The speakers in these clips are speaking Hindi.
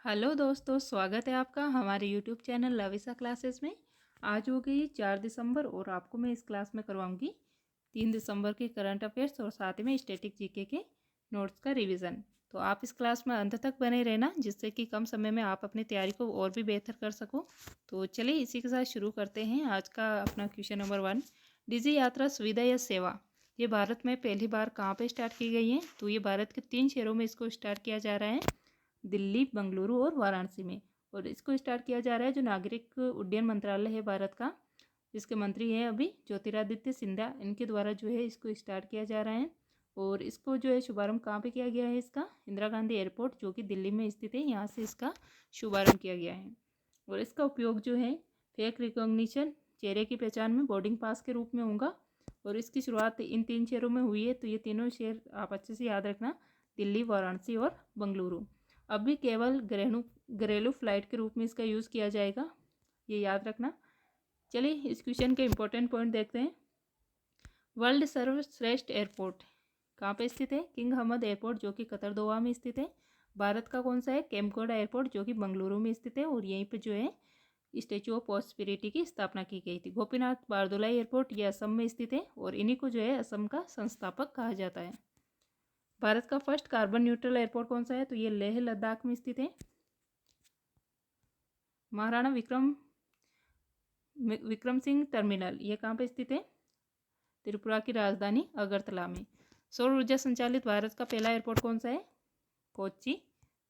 हेलो दोस्तों, स्वागत है आपका हमारे यूट्यूब चैनल लविसा क्लासेस में। आज हो गई 4 दिसंबर और आपको मैं इस क्लास में करवाऊंगी 3 दिसंबर के करंट अफेयर्स और साथ में स्टैटिक जीके के नोट्स का रिवीजन। तो आप इस क्लास में अंत तक बने रहना, जिससे कि कम समय में आप अपनी तैयारी को और भी बेहतर कर सको। तो चलिए इसी के साथ शुरू करते हैं आज का अपना क्वेश्चन नंबर 1। डिजी यात्रा सुविधा या सेवा ये भारत में पहली बार कहाँ पर स्टार्ट की गई है? तो ये भारत के 3 शहरों में इसको स्टार्ट किया जा रहा है, दिल्ली, बेंगलुरु और वाराणसी में। और इसको स्टार्ट किया जा रहा है जो नागरिक उड्डयन मंत्रालय है भारत का, जिसके मंत्री हैं अभी ज्योतिरादित्य सिंधिया, इनके द्वारा जो है इसको स्टार्ट किया जा रहा है। और इसको जो है शुभारंभ कहाँ पे किया गया है? इसका इंदिरा गांधी एयरपोर्ट जो कि दिल्ली में स्थित है, यहाँ से इसका शुभारंभ किया गया है। और इसका उपयोग जो है फेक रिकॉग्निशन, चेहरे की पहचान में बोर्डिंग पास के रूप में होगा। और इसकी शुरुआत इन 3 शहरों में हुई है, तो ये तीनों शहर आप अच्छे से याद रखना, दिल्ली, वाराणसी और बेंगलुरु। अब भी केवल घरेलू फ्लाइट के रूप में इसका यूज़ किया जाएगा, ये याद रखना। चलिए इस क्वेश्चन के इंपॉर्टेंट पॉइंट देखते हैं। वर्ल्ड सर्वश्रेष्ठ एयरपोर्ट कहाँ पे स्थित है? किंग हमद एयरपोर्ट जो कि कतर दोहा में स्थित है। भारत का कौन सा है? केम्पगोड़ा एयरपोर्ट जो कि बेंगलुरु में स्थित है, और यहीं पे जो है स्टैचू ऑफ प्रॉस्पेरिटी की स्थापना की गई थी। गोपीनाथ बारदोलाई एयरपोर्ट ये असम में स्थित है, और इन्हीं को जो है असम का संस्थापक कहा जाता है। भारत का फर्स्ट कार्बन न्यूट्रल एयरपोर्ट कौन सा है? तो ये लेह लद्दाख में स्थित है। महाराणा विक्रम सिंह टर्मिनल ये कहाँ पे स्थित है? त्रिपुरा की राजधानी अगरतला में। सौर ऊर्जा संचालित भारत का पहला एयरपोर्ट कौन सा है? कोच्चि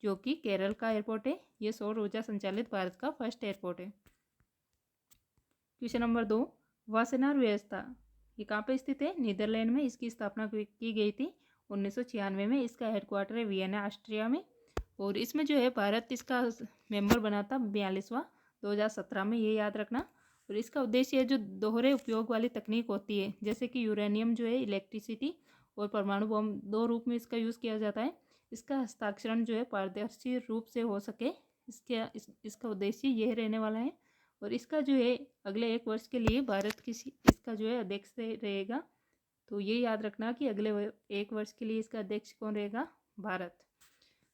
जो कि केरल का एयरपोर्ट है। ये सौर ऊर्जा संचालित भारत का फर्स्ट एयरपोर्ट है। क्वेश्चन नंबर 2, वासेनार व्यवस्था ये कहाँ पे स्थित है? नीदरलैंड में इसकी स्थापना की गई थी 1996 में। इसका हेडक्वार्टर है वियना, ऑस्ट्रिया में। और इसमें जो है भारत इसका मेंबर बना था 42वां 2017 में, ये याद रखना। और इसका उद्देश्य है जो दोहरे उपयोग वाली तकनीक होती है, जैसे कि यूरेनियम जो है इलेक्ट्रिसिटी और परमाणु बम, दो रूप में इसका यूज़ किया जाता है। इसका हस्ताक्षरण जो है पारदर्शी रूप से हो सके, इसका उद्देश्य यह रहने वाला है। और इसका जो है अगले 1 वर्ष के लिए भारत इसका जो है अध्यक्ष रहेगा। तो ये याद रखना कि अगले 1 वर्ष के लिए इसका अध्यक्ष कौन रहेगा? भारत।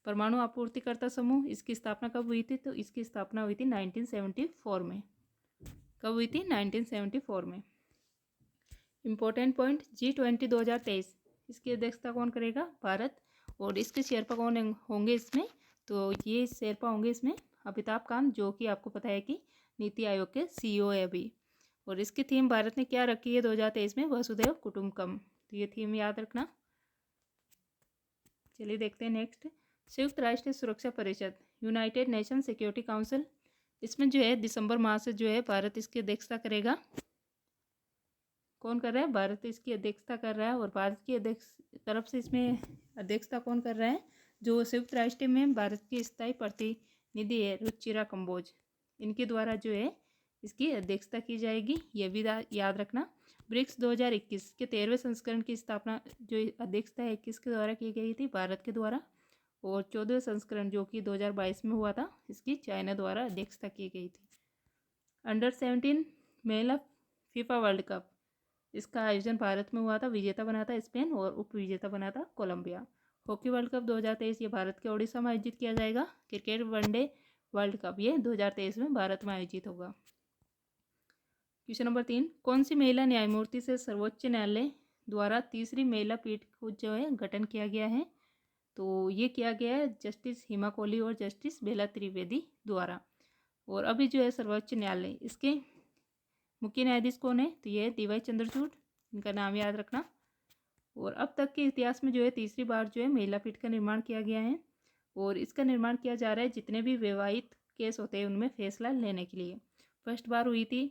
परमाणु आपूर्तिकर्ता समूह इसकी स्थापना कब हुई थी? तो इसकी स्थापना हुई थी 1974 में। कब हुई थी? 1974 में। इम्पोर्टेंट पॉइंट, G20 2023 इसकी अध्यक्षता कौन करेगा? भारत। और इसके शेरपा कौन होंगे इसमें? तो ये शेरपा होंगे इसमें अमिताभ कांत, जो कि आपको पता है कि नीति आयोग के CEO है अभी। और इसकी थीम भारत ने क्या रखी है 2023 में? वसुधैव कुटुंबकम। तो ये थीम याद रखना। चलिए देखते हैं नेक्स्ट। संयुक्त राष्ट्र सुरक्षा परिषद, यूनाइटेड नेशन सिक्योरिटी काउंसिल, इसमें जो है दिसंबर माह से जो है भारत इसकी अध्यक्षता करेगा। कौन कर रहा है? भारत इसकी अध्यक्षता कर रहा है। और भारत की तरफ से इसमें अध्यक्षता कौन कर रहा है? जो संयुक्त राष्ट्र में भारत की स्थायी प्रतिनिधि है रुचिरा कंबोज, इनके द्वारा जो है इसकी अध्यक्षता की जाएगी, यह भी याद रखना। ब्रिक्स 2021 के 13वें संस्करण की स्थापना जो अध्यक्षता है किसके द्वारा की गई थी? भारत के द्वारा। और 14वें संस्करण जो कि 2022 में हुआ था, इसकी चाइना द्वारा अध्यक्षता की गई थी। अंडर 17 महिला फीफा वर्ल्ड कप, इसका आयोजन भारत में हुआ था। विजेता बना था स्पेन और उप विजेता बना था कोलंबिया। हॉकी वर्ल्ड कप 2023 ये भारत के ओडिशा में आयोजित किया जाएगा। क्रिकेट वनडे वर्ल्ड कप ये 2023 में भारत में आयोजित होगा। क्वेश्चन नंबर 3, कौन सी महिला न्यायमूर्ति से सर्वोच्च न्यायालय द्वारा तीसरी महिला पीठ को जो है गठन किया गया है? तो ये किया गया है जस्टिस हिमा कोहली और जस्टिस बेला त्रिवेदी द्वारा। और अभी जो है सर्वोच्च न्यायालय इसके मुख्य न्यायाधीश कौन है? तो ये DY चंद्रचूड़, इनका नाम याद रखना। और अब तक के इतिहास में जो है तीसरी बार जो है महिला पीठ का निर्माण किया गया है। और इसका निर्माण किया जा रहा है जितने भी विवाहित केस होते हैं उनमें फैसला लेने के लिए। फर्स्ट बार हुई थी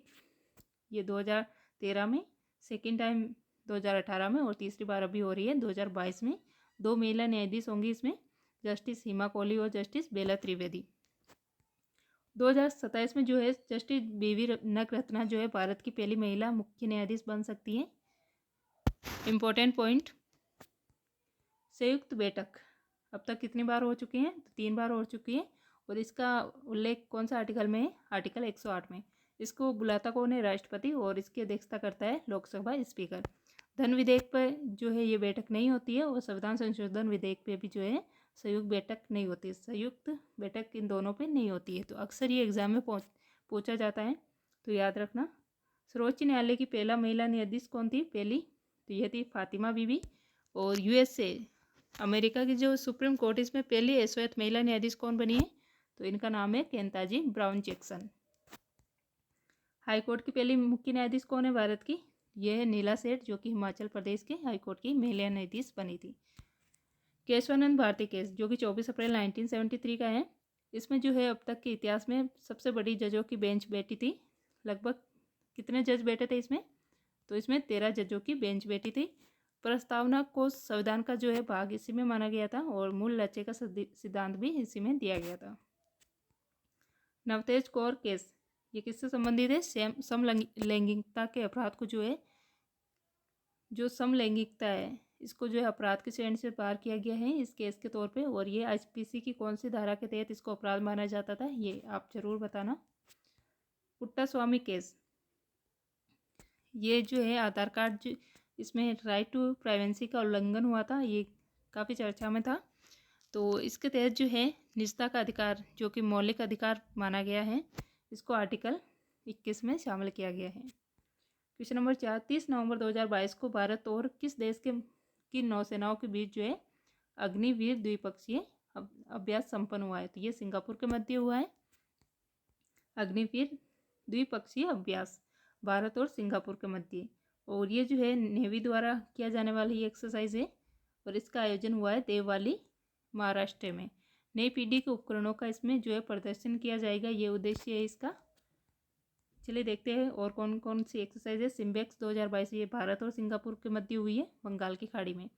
ये 2013 में, सेकेंड टाइम 2018 में, और तीसरी बार अभी हो रही है 2022 में। 2 महिला न्यायाधीश होंगी इसमें, जस्टिस हिमा कोहली और जस्टिस बेला त्रिवेदी। 2027 में जो है जस्टिस BV नगरत्ना जो है भारत की पहली महिला मुख्य न्यायाधीश बन सकती है। इम्पोर्टेंट पॉइंट, संयुक्त बैठक अब तक कितनी बार हो चुकी हैं? तो 3 बार हो चुकी है। और इसका उल्लेख कौन सा आर्टिकल में है? आर्टिकल 108 में। इसको बुलाता कौन है? राष्ट्रपति। और इसकी अध्यक्षता करता है लोकसभा स्पीकर। धन विधेयक पर जो है ये बैठक नहीं होती है, और संविधान संशोधन विधेयक पे भी जो है संयुक्त बैठक नहीं होती, संयुक्त बैठक इन दोनों पे नहीं होती है। तो अक्सर ये एग्जाम में पूछा जाता है, तो याद रखना। सर्वोच्च न्यायालय की पहला महिला न्यायाधीश कौन थी? पहली, तो यह थी फातिमा बीबी। और यूएसए अमेरिका की जो सुप्रीम कोर्ट, इसमें पहली एश्वेत महिला न्यायाधीश कौन बनी है? तो इनका नाम है केंताजी ब्राउन जैक्सन। हाईकोर्ट की पहली मुख्य न्यायाधीश कौन है भारत की? यह है नीला सेठ, जो कि हिमाचल प्रदेश के हाईकोर्ट की महिला न्यायाधीश बनी थी। केशवानंद भारती केस, जो कि 24 अप्रैल 1973 का है। इसमें जो है अब तक के इतिहास में सबसे बड़ी जजों की बेंच बैठी थी। लगभग कितने जज बैठे थे इसमें? तो इसमें 13 जजों की बेंच बैठी थी। प्रस्तावना को संविधान का जो है भाग इसी में माना गया था और मूल लक्ष्य का सिद्धांत भी इसी में दिया गया था। नवतेज कौर केस, ये किससे संबंधित है? समलैंगिकता के अपराध को जो है, जो समलैंगिकता है, इसको जो है अपराध के श्रेणी से पार किया गया है इस केस के तौर पे। और ये आईपीसी की कौन सी धारा के तहत इसको अपराध माना जाता था, ये आप जरूर बताना। पुट्टास्वामी केस, ये जो है आधार कार्ड, जो इसमें राइट टू प्राइवेसी का उल्लंघन हुआ था, ये काफ़ी चर्चा में था। तो इसके तहत जो है निजता का अधिकार, जो कि मौलिक अधिकार माना गया है, इसको आर्टिकल 21 में शामिल किया गया है। क्वेश्चन नंबर 4, 30 नवंबर 2022 को भारत और किस देश की नौसेनाओं के बीच जो है अग्निवीर द्विपक्षीय अभ्यास संपन्न हुआ है? तो ये सिंगापुर के मध्य हुआ है। अग्निवीर द्विपक्षीय अभ्यास भारत और सिंगापुर के मध्य, और ये जो है नेवी द्वारा किया जाने वाली ये एक्सरसाइज है और इसका आयोजन हुआ है देववाली, महाराष्ट्र में। नई पीढ़ी के उपकरणों का इसमें जो है प्रदर्शन किया जाएगा, ये उद्देश्य है इसका। चलिए देखते हैं और कौन कौन सी एक्सरसाइज है। सिम्बेक्स 2022, ये भारत और सिंगापुर के मध्य हुई है बंगाल की खाड़ी में।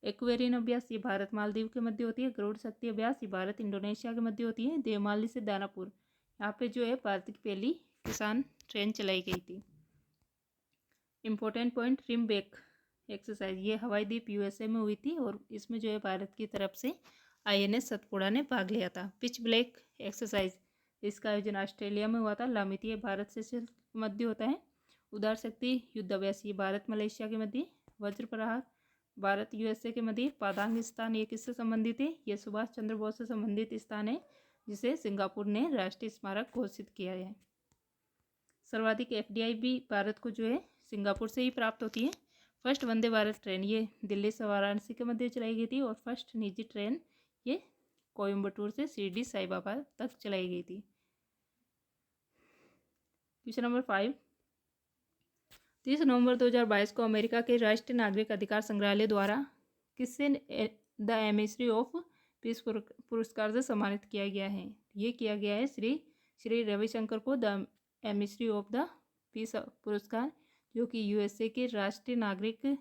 एक्वेरियन अभ्यास, ये भारत मालदीव के मध्य होती है। गरुड़ शक्ति अभ्यास, ये भारत इंडोनेशिया के मध्य होती है। देवमाली से दानापुर, यहाँ पे जो है भारत की पहली किसान ट्रेन चलाई गई थी। इम्पोर्टेंट पॉइंट, रिमबेक एक्सरसाइज, ये हवाई द्वीप यूएसए में हुई थी और इसमें जो है भारत की तरफ से आईएनएस सतपुड़ा ने भाग लिया था। पिच ब्लैक एक्सरसाइज, इसका आयोजन ऑस्ट्रेलिया में हुआ था। लामिती भारत से मध्य होता है। उदार शक्ति युद्धाभ्यास, ये भारत मलेशिया के मध्य। वज्र प्रहार, भारत यूएसए के मध्य। पादांग स्थान, ये किससे संबंधित है? ये सुभाष चंद्र बोस से संबंधित स्थान है, जिसे सिंगापुर ने राष्ट्रीय स्मारक घोषित किया है। सर्वाधिक एफडीआई भी भारत को जो है सिंगापुर से ही प्राप्त होती है। फर्स्ट वंदे भारत ट्रेन, ये दिल्ली से वाराणसी के मध्य चलाई गई थी और फर्स्ट निजी ट्रेन ये कोयम्बटूर से शिरडी साई बाबा तक चलाई गई थी। क्वेश्चन नंबर 5, 30 नवंबर 2022 को अमेरिका के राष्ट्रीय नागरिक अधिकार संग्रहालय द्वारा किससे द एमिसरी ऑफ पीस पुरस्कार से सम्मानित किया गया है? ये किया गया है श्री रविशंकर को the emissary of the peace पुरस्कार, जो कि यूएसए के राष्ट्रीय नागरिक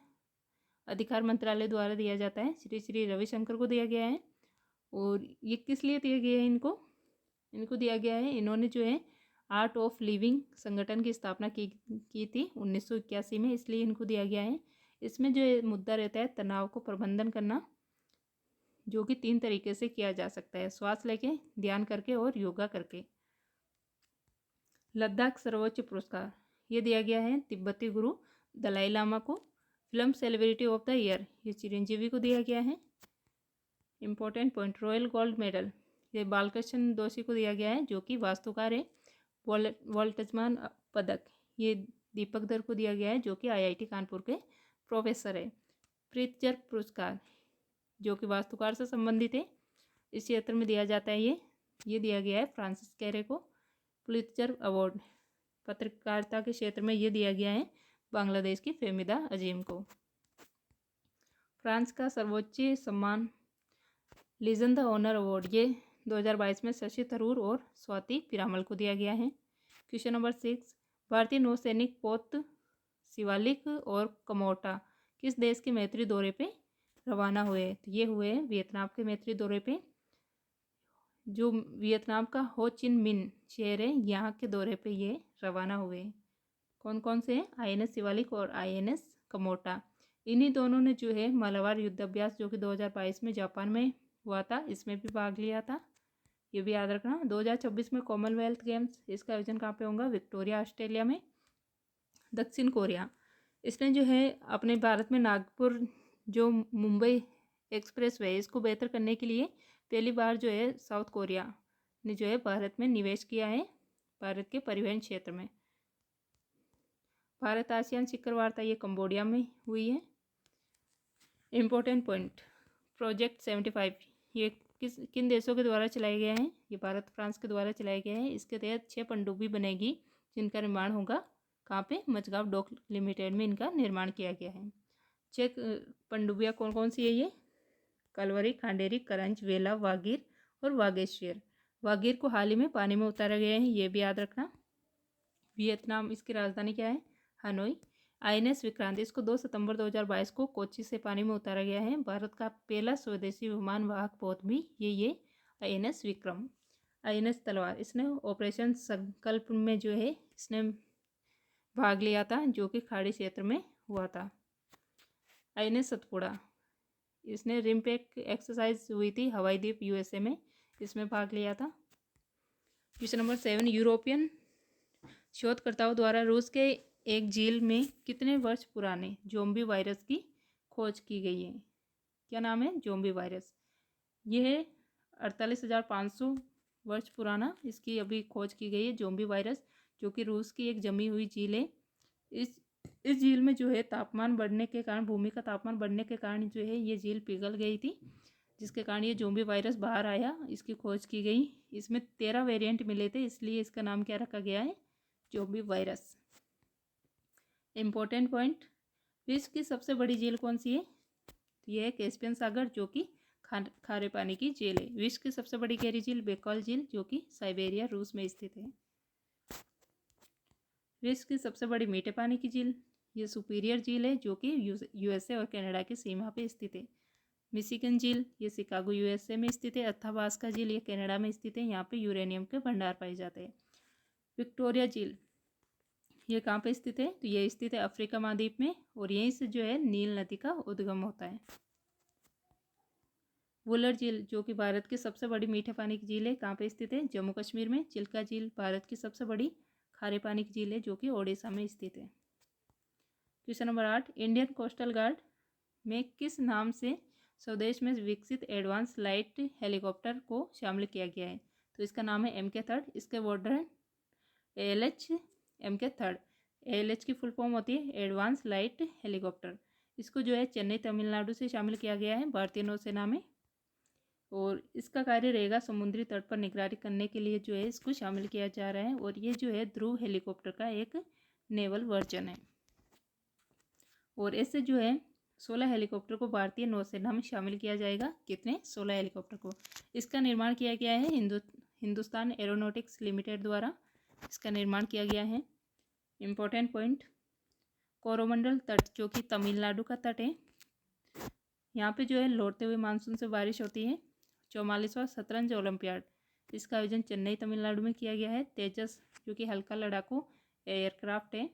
अधिकार मंत्रालय द्वारा दिया जाता है। श्री रविशंकर को दिया गया है। और ये किस लिए दिया गया है? इनको दिया गया है, इन्होंने जो है आर्ट ऑफ लिविंग संगठन की स्थापना की थी 1981 में, इसलिए इनको दिया गया है। इसमें जो मुद्दा रहता है तनाव को प्रबंधन करना, जो कि 3 तरीके से किया जा सकता है, श्वास लेके, ध्यान करके और योगा करके। लद्दाख सर्वोच्च पुरस्कार, ये दिया गया है तिब्बती गुरु दलाई लामा को। Film celebrity of the year, ये चिरंजीवी को दिया गया है। Important point, royal gold medal, ये बालकृष्ण दोषी को दिया गया है, जो कि वास्तुकार है। वोल्टजमान पदक, ये दीपक धर को दिया गया है, जो कि आईआईटी कानपुर के प्रोफेसर है। प्रित्जर पुरस्कार, जो कि वास्तुकार से संबंधित है, इस क्षेत्र में दिया जाता है। ये दिया गया है फ्रांसिस कैरे को। पुलित्जर अवार्ड पत्रकारिता के क्षेत्र में ये दिया गया है बांग्लादेश की फेमिदा अजीम को। फ्रांस का सर्वोच्च सम्मान लीजन द ऑनर अवार्ड, ये 2022 में शशि थरूर और स्वाति पिरामल को दिया गया है। क्वेश्चन नंबर 6, भारतीय नौसैनिक पोत शिवालिक और कमोटा किस देश के मैत्री दौरे पे रवाना हुए? तो ये हुए वियतनाम के मैत्री दौरे पे। जो वियतनाम का हो चिन मिन शहर है, यहाँ के दौरे पे ये रवाना हुए। कौन कौन से? आईएनएस शिवालिक और आईएनएस कमोटा। इन्हीं दोनों ने जो है मालाबार युद्धाभ्यास, जो कि 2022 में जापान में हुआ था, इसमें भी भाग लिया था, ये भी याद रखना। 2026 में कॉमनवेल्थ गेम्स, इसका आयोजन कहाँ पे होगा? विक्टोरिया, ऑस्ट्रेलिया में। दक्षिण कोरिया, इसने जो है अपने भारत में नागपुर, जो मुंबई एक्सप्रेस वे, इसको बेहतर करने के लिए पहली बार जो है साउथ कोरिया ने जो है भारत में निवेश किया है, भारत के परिवहन क्षेत्र में। भारत आसियान शिखर वार्ता ये कंबोडिया में हुई है। इम्पोर्टेंट पॉइंट, प्रोजेक्ट 75 ये किन देशों के द्वारा चलाए गए हैं? ये भारत फ्रांस के द्वारा चलाए गए हैं। इसके तहत 6 पनडुब्बी बनेगी जिनका निर्माण होगा कहाँ पे? मझगांव डॉक लिमिटेड में इनका निर्माण किया गया है। 6 पनडुब्बियाँ कौन कौन सी है ये? कलवरी, खांडेरी, करंज, वेला, वागीर और वागेश्वर। वागीर को हाल ही में पानी में उतारा गया है, ये भी याद रखना। वियतनाम, इसकी राजधानी क्या है? हनोई। INS विक्रांत, इसको 2 सितंबर 2022 को कोच्चि से पानी में उतारा गया है। भारत का पहला स्वदेशी विमान वाहक पोत भी ये INS विक्रम। INS तलवार, इसने ऑपरेशन संकल्प में जो है इसने भाग लिया था, जो कि खाड़ी क्षेत्र में हुआ था। INS सतपुड़ा, इसने रिम्पैक एक्सरसाइज हुई थी हवाई द्वीप USA में, इसमें भाग लिया था। क्वेश्चन नंबर 7, यूरोपियन शोधकर्ताओं द्वारा रूस के एक झील में कितने वर्ष पुराने ज़ोंबी वायरस की खोज की गई है? क्या नाम है? Zombie virus. यह है 48,500 वर्ष पुराना, इसकी अभी खोज की गई है ज़ोंबी वायरस, जो कि रूस की एक जमी हुई झील है। इस झील में जो है तापमान बढ़ने के कारण, भूमि का तापमान बढ़ने के कारण जो है ये झील पिघल गई थी, जिसके कारण ये ज़ोंबी वायरस बाहर आया, इसकी खोज की गई। इसमें 13 वेरिएंट मिले थे, इसलिए इसका नाम क्या रखा गया है? Zombie virus. इम्पोर्टेंट पॉइंट, विश्व की सबसे बड़ी झील कौन सी है? यह है कैस्पियन सागर, जो कि खारे पानी की झील है। विश्व की सबसे बड़ी गहरी झील बैकॉल झील, जो कि साइबेरिया रूस में स्थित है। विश्व की सबसे बड़ी मीठे पानी की झील, ये सुपीरियर झील है, जो कि USA और कनाडा की सीमा पर स्थित है। मिशिगन झील, ये शिकागो USA में स्थित है। अथाबास्का झील, ये कनाडा में स्थित है, यहाँ पे यूरेनियम के भंडार पाए जाते हैं। विक्टोरिया झील, ये कहाँ पे स्थित है? तो ये स्थित है अफ्रीका महाद्वीप में, और यहीं से जो है नील नदी का उद्गम होता है। वुलर झील, जो कि भारत की सबसे बड़ी मीठे पानी की झील है, कहाँ पे स्थित है? जम्मू कश्मीर में। चिल्का झील भारत की सबसे बड़ी खारे पानी की झील है, जो कि ओडिशा में स्थित है। Question number 8, Indian coastal guard में किस नाम से स्वदेश में विकसित एडवांस लाइट हेलीकॉप्टर को शामिल किया गया है? तो इसका नाम है MK3। इसके बॉर्डर है ALH MK3। ALH की फुल फॉर्म होती है एडवांस लाइट हेलीकॉप्टर। इसको जो है चेन्नई तमिलनाडु से शामिल किया गया है भारतीय नौसेना में, और इसका कार्य रहेगा समुद्री तट पर निगरानी करने के लिए जो है इसको शामिल किया जा रहा है, और ये जो है ध्रुव हेलीकॉप्टर का एक नेवल वर्जन है। और ऐसे जो है 16 हेलीकॉप्टर को भारतीय नौसेना में शामिल किया जाएगा। कितने? 16 हेलीकॉप्टर को। इसका निर्माण किया गया है हिंदुस्तान एरोनॉटिक्स लिमिटेड द्वारा इसका निर्माण किया गया है। इम्पोर्टेंट पॉइंट, कोरोमंडल तट, जो कि तमिलनाडु का तट है, यहाँ पे जो है लौटते हुए मानसून से बारिश होती है। 44वां शतरंज ओलंपियाड, इसका आयोजन चेन्नई तमिलनाडु में किया गया है। तेजस, जो कि हल्का लड़ाकू एयरक्राफ्ट है,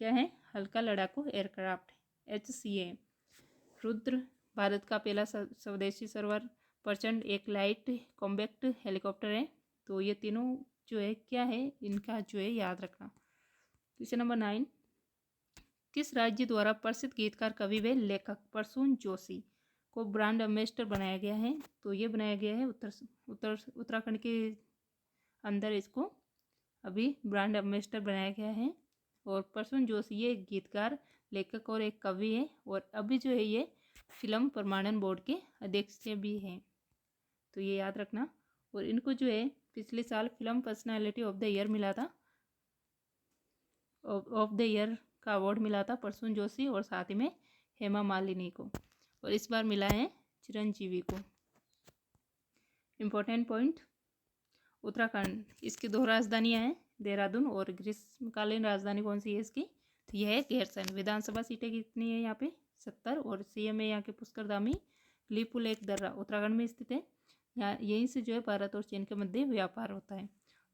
क्या है? हल्का लड़ाकू एयरक्राफ्ट, HCA। रुद्र, भारत का पहला स्वदेशी सर्वर प्रचंड एक लाइट कॉम्पैक्ट हेलीकॉप्टर है। तो ये तीनों जो है क्या है, इनका जो है याद रखना। क्वेश्चन नंबर 9, किस राज्य द्वारा प्रसिद्ध गीतकार, कवि व लेखक प्रसून जोशी को ब्रांड एम्बेसडर बनाया गया है? तो ये बनाया गया है उत्तराखंड के अंदर, इसको अभी ब्रांड एम्बेसडर बनाया गया है। और प्रसून जोशी ये गीतकार, लेखक और एक कवि है, और अभी जो है ये फिल्म प्रमाणन बोर्ड के अध्यक्ष भी हैं, तो ये याद रखना। और इनको जो है पिछले साल film personality of the year मिला था, ऑफ द ईयर का अवार्ड मिला था प्रसून जोशी और साथ ही में हेमा मालिनी को, और इस बार मिला है चिरंजीवी को। इम्पोर्टेंट पॉइंट, उत्तराखंड, इसकी 2 राजधानियाँ हैं, देहरादून, और ग्रीष्मकालीन राजधानी कौन सी है इसकी? तो यह है गैरसैंण। विधानसभा सीटें कितनी है यहाँ पे? 70, और CM है यहाँ के पुष्कर धामी। लीपू लेक दर्रा उत्तराखंड में स्थित है, यहाँ यहीं से जो है भारत और चीन के मध्य व्यापार होता है।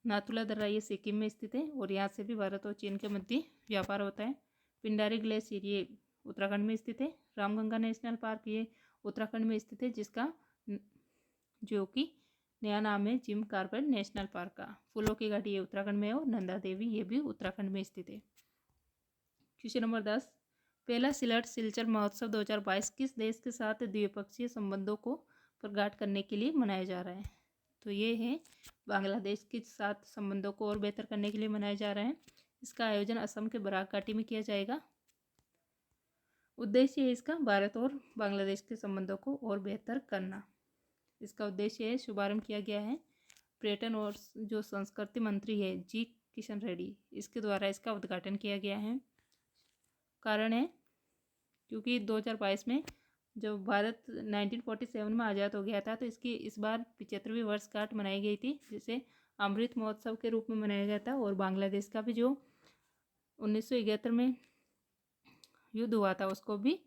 नाथुला दर्रा ये सिक्किम में स्थित है, और यहाँ से भी भारत और चीन के मध्य व्यापार होता है। पिंडारी ग्लेशियर ये उत्तराखंड में स्थित है। रामगंगा नेशनल पार्क ये उत्तराखंड में स्थित है, जिसका जो कि नया नाम है जिम कॉर्बेट नेशनल पार्क का। फूलों की घाटी ये उत्तराखंड में है, और नंदा देवी ये भी उत्तराखंड में स्थित है। क्वेश्चन नंबर 10, पहला सिलट सिलचर महोत्सव 2022 किस देश के साथ द्विपक्षीय संबंधों को प्रगाढ़ करने के लिए मनाया जा रहा है? तो ये है बांग्लादेश के साथ संबंधों को और बेहतर करने के लिए मनाया जा रहा है। इसका आयोजन असम के बराक घाटी में किया जाएगा। उद्देश्य है इसका भारत और बांग्लादेश के संबंधों को और बेहतर करना। इसका उद्देश्य है, शुभारंभ किया गया है पर्यटन और जो संस्कृति मंत्री है जी किशन रेड्डी, इसके द्वारा इसका उद्घाटन किया गया है। कारण है क्योंकि 2022 में जब भारत 1947 में आज़ाद हो गया था, तो इसकी इस बार 75वीं वर्षगांठ मनाई गई थी, जिसे अमृत महोत्सव के रूप में मनाया गया था। और बांग्लादेश का भी जो 1971 में युद्ध हुआ था, उसको भी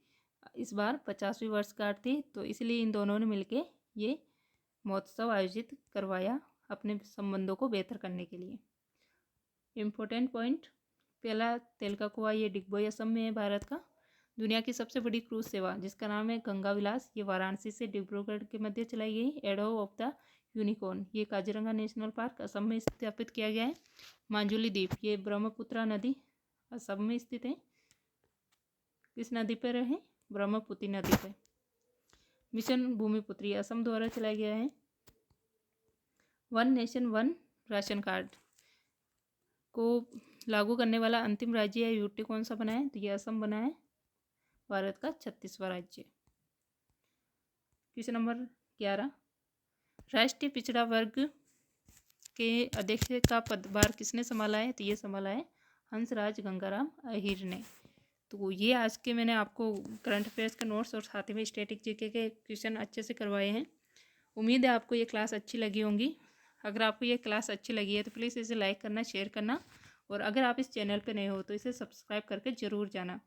इस बार 50वीं वर्षगांठ थी, तो इसलिए इन दोनों ने मिलकर ये महोत्सव आयोजित करवाया अपने संबंधों को बेहतर करने के लिए। इम्पोर्टेंट पॉइंट, पहला तेल का कुआं ये डिगबोई असम में है भारत का। दुनिया की सबसे बड़ी क्रूज सेवा जिसका नाम है गंगा विलास, ये वाराणसी से डिब्रूगढ़ के मध्य चलाई गई। एडो ऑफ द यूनिकॉर्न, ये काजीरंगा नेशनल पार्क असम में स्थापित किया गया है। मांजुली द्वीप, ये ब्रह्मपुत्रा नदी असम में स्थित है। किस नदी पर है? ब्रह्मपुत्री नदी पर। मिशन भूमिपुत्री असम द्वारा चलाया गया है। One nation one ration card को लागू करने वाला अंतिम राज्य या यूटी कौन सा बना है? तो ये असम बना है, भारत का 36वां राज्य। क्वेश्चन नंबर 11, राष्ट्रीय पिछड़ा वर्ग के अध्यक्ष का पदभार किसने संभाला है? तो ये संभाला है हंसराज गंगाराम अहीर ने। तो ये आज के मैंने आपको करंट अफेयर्स के नोट्स और साथ में स्टैटिक जीके के क्वेश्चन अच्छे से करवाए हैं। उम्मीद है आपको ये क्लास अच्छी लगी होंगी। अगर आपको ये क्लास अच्छी लगी है तो प्लीज़ इसे लाइक करना, शेयर करना, और अगर आप इस चैनल पर नए हो तो इसे सब्सक्राइब करके ज़रूर जाना।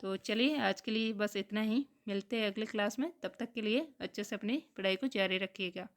तो चलिए आज के लिए बस इतना ही, मिलते हैं अगले क्लास में। तब तक के लिए अच्छे से अपनी पढ़ाई को जारी रखिएगा।